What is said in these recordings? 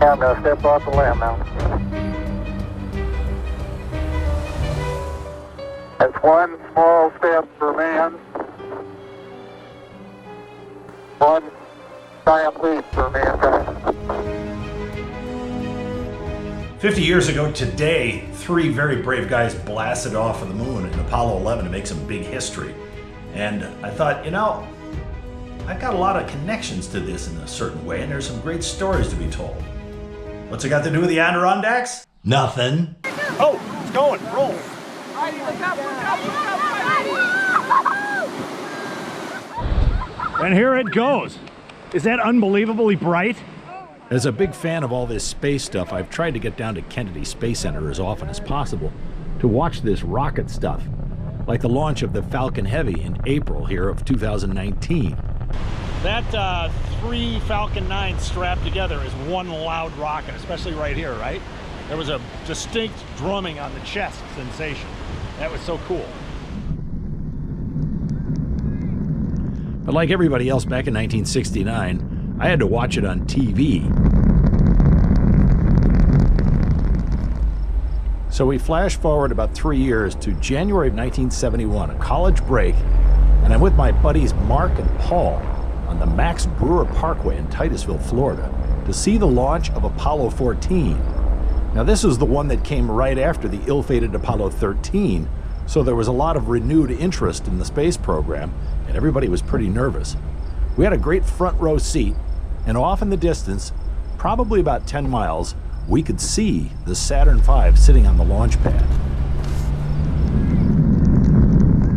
Yeah, I'm going to step off the limb now. That's one small step for man, one giant leap for mankind. 50 years ago today, 3 very brave guys blasted off of the moon in Apollo 11 to make some big history. And I thought, you know, I've got a lot of connections to this in a certain way, and there's some great stories to be told. What's it got to do with the Adirondacks? Nothing. Oh, it's going, roll. And here it goes. Is that unbelievably bright? As a big fan of all this space stuff, I've tried to get down to Kennedy Space Center as often as possible to watch this rocket stuff, like the launch of the Falcon Heavy in April here of 2019. That 3 Falcon 9s strapped together is one loud rocket, especially right here, right? There was a distinct drumming on the chest sensation. That was so cool. But like everybody else back in 1969, I had to watch it on TV. So we flash forward about 3 years to January of 1971, a college break, and I'm with my buddies Mark and Paul on the Max Brewer Parkway in Titusville, Florida, to see the launch of Apollo 14. Now this was the one that came right after the ill-fated Apollo 13, so there was a lot of renewed interest in the space program, and everybody was pretty nervous. We had a great front row seat, and off in the distance, probably about 10 miles, we could see the Saturn V sitting on the launch pad.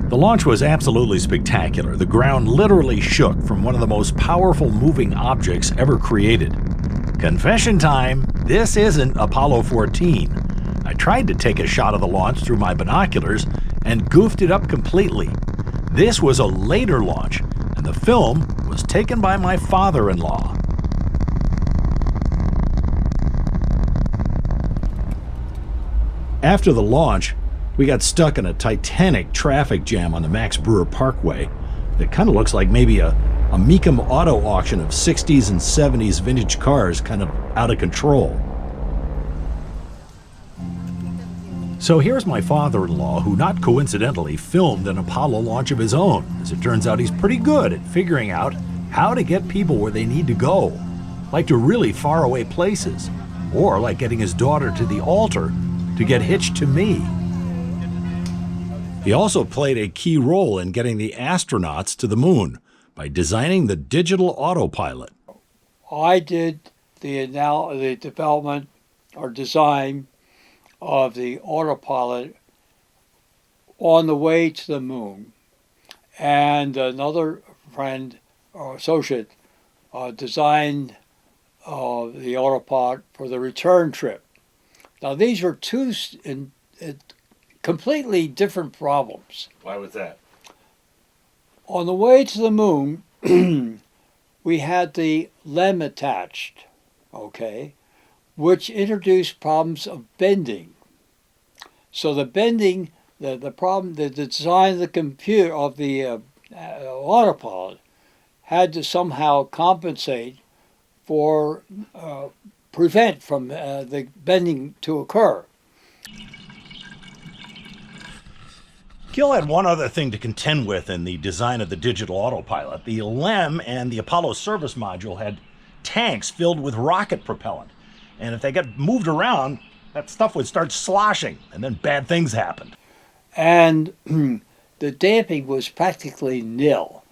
The launch was absolutely spectacular. The ground literally shook from one of the most powerful moving objects ever created. Confession time, this isn't Apollo 14. I tried to take a shot of the launch through my binoculars and goofed it up completely. This was a later launch, and the film was taken by my father-in-law. After the launch, we got stuck in a titanic traffic jam on the Max Brewer Parkway that kind of looks like maybe a Mecum auto auction of 60s and 70s vintage cars, kind of out of control. So here's my father-in-law, who not coincidentally filmed an Apollo launch of his own. As it turns out, he's pretty good at figuring out how to get people where they need to go, like to really faraway places, or like getting his daughter to the altar to get hitched to me. He also played a key role in getting the astronauts to the moon by designing the digital autopilot. I did the development or design of the autopilot on the way to the moon. And another friend or associate designed the autopilot for the return trip. Now these were two completely different problems. Why was that? On the way to the moon, we had the LEM attached, okay, which introduced problems of bending. So the bending, the design of the computer, of the autopilot, had to somehow compensate for, prevent from the bending to occur. Gil had one other thing to contend with in the design of the digital autopilot. The LEM and the Apollo service module had tanks filled with rocket propellant. And if they got moved around, that stuff would start sloshing, and then bad things happened. And the damping was practically nil.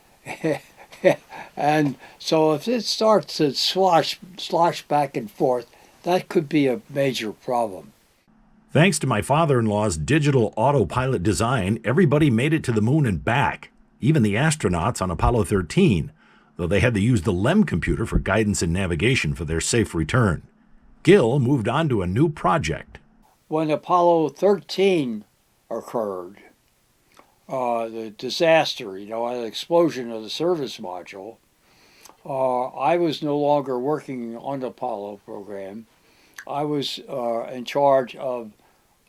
And so if it starts to slosh back and forth, that could be a major problem. Thanks to my father-in-law's digital autopilot design, everybody made it to the moon and back, even the astronauts on Apollo 13, though they had to use the LEM computer for guidance and navigation for their safe return. Gil moved on to a new project. When Apollo 13 occurred, the disaster, an explosion of the service module, I was no longer working on the Apollo program. I was in charge of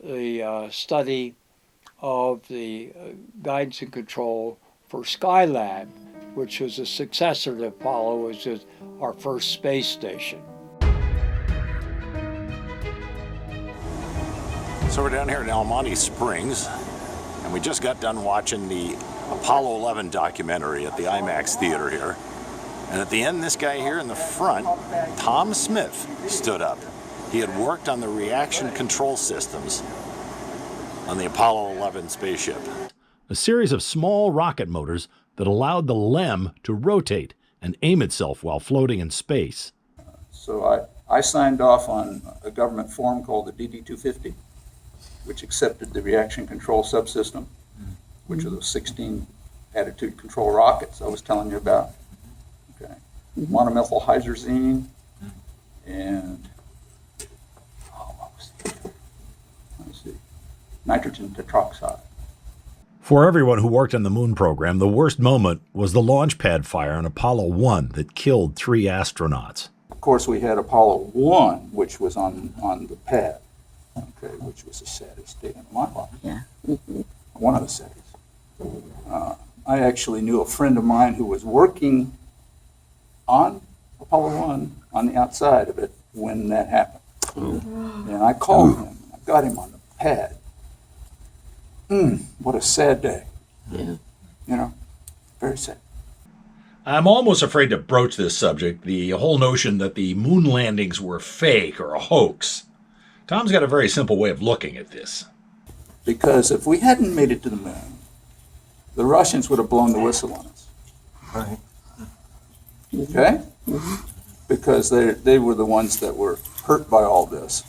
the study of the guidance and control for Skylab, which was a successor to Apollo, which was our first space station. So we're down here in Almonte Springs, and we just got done watching the Apollo 11 documentary at the IMAX theater here. And at the end, this guy here in the front, Tom Smith, stood up. He had worked on the reaction control systems on the Apollo 11 spaceship. A series of small rocket motors that allowed the LEM to rotate and aim itself while floating in space. So I signed off on a government form called the DD-250, which accepted the reaction control subsystem, which are those 16 attitude control rockets I was telling you about. Okay. Monomethylhydrazine and nitrogen tetroxide. For everyone who worked on the moon program, the worst moment was the launch pad fire on Apollo 1 that killed 3 astronauts. Of course, we had Apollo 1, which was on the pad, okay, which was the saddest day of my life. Yeah. One of the saddest. I actually knew a friend of mine who was working on Apollo 1 on the outside of it when that happened. And I called him. I got him on the pad. What a sad day. Yeah. You know, very sad. I'm almost afraid to broach this subject, the whole notion that the moon landings were fake or a hoax. Tom's got a very simple way of looking at this. Because if we hadn't made it to the moon, the Russians would have blown the whistle on us. Right. Okay? Because they were the ones that were hurt by all this.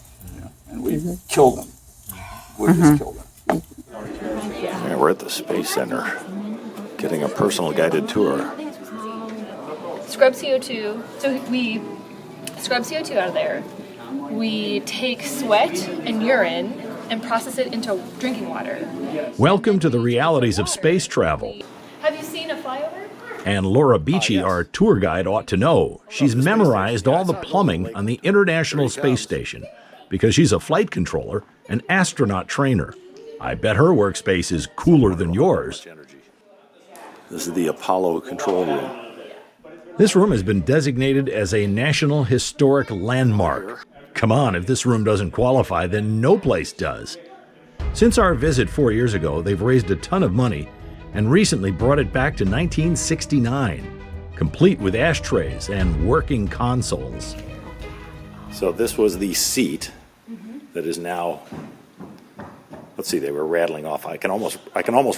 And we killed them. We just killed them. Yeah, we're at the Space Center, getting a personal guided tour. Scrub CO2. So we scrub CO2 out of there. We take sweat and urine and process it into drinking water. Welcome to the realities of space travel. Have you seen a flyover? And Laura Beachy, our tour guide, ought to know. She's memorized all the plumbing on the International Space Station because she's a flight controller and astronaut trainer. I bet her workspace is cooler than yours. This is the Apollo control room. This room has been designated as a National Historic Landmark. Come on, if this room doesn't qualify, then no place does. Since our visit 4 years ago, they've raised a ton of money and recently brought it back to 1969, complete with ashtrays and working consoles. So this was the seat that is now, let's see, they were rattling off. I can almost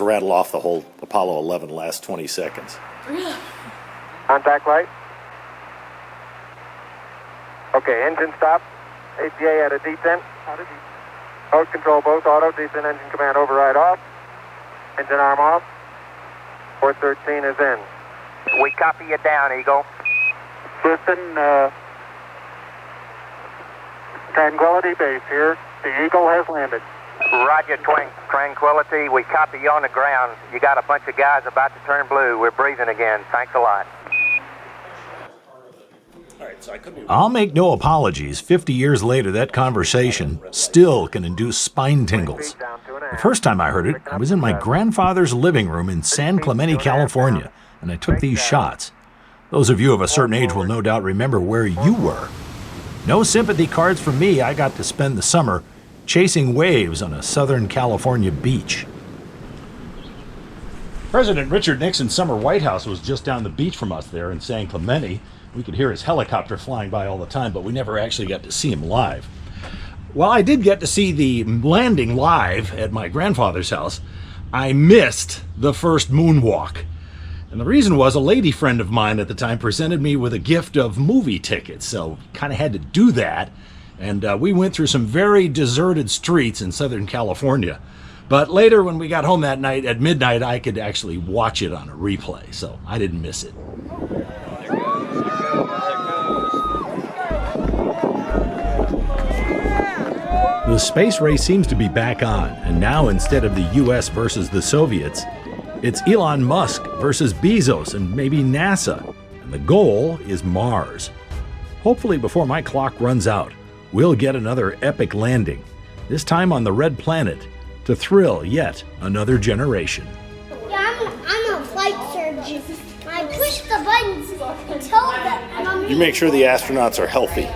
rattle off the whole Apollo 11 last 20 seconds. Contact light. Okay, engine stop. APA at a descent. Mode control both auto, descent engine command override off. Engine arm off. Port 13 is in. We copy you down, Eagle. Houston, Tranquility Base here. The Eagle has landed. Roger, Tranquility. We copy you on the ground. You got a bunch of guys about to turn blue. We're breathing again. Thanks a lot. I'll make no apologies. 50 years later, that conversation still can induce spine tingles. The first time I heard it, I was in my grandfather's living room in San Clemente, California, and I took these shots. Those of you of a certain age will no doubt remember where you were. No sympathy cards from me. I got to spend the summer chasing waves on a Southern California beach. President Richard Nixon's summer White House was just down the beach from us there in San Clemente. We could hear his helicopter flying by all the time, but we never actually got to see him live. Well, I did get to see the landing live at my grandfather's house. I missed the first moonwalk. And the reason was a lady friend of mine at the time presented me with a gift of movie tickets, so kind of had to do that. And we went through some very deserted streets in Southern California. But later when we got home that night at midnight, I could actually watch it on a replay, so I didn't miss it. The space race seems to be back on, and now instead of the US versus the Soviets, it's Elon Musk versus Bezos and maybe NASA, and the goal is Mars. Hopefully before my clock runs out, we'll get another epic landing, this time on the Red Planet, to thrill yet another generation. Yeah, I'm a flight surgeon. I push the buttons until You make sure the astronauts are healthy.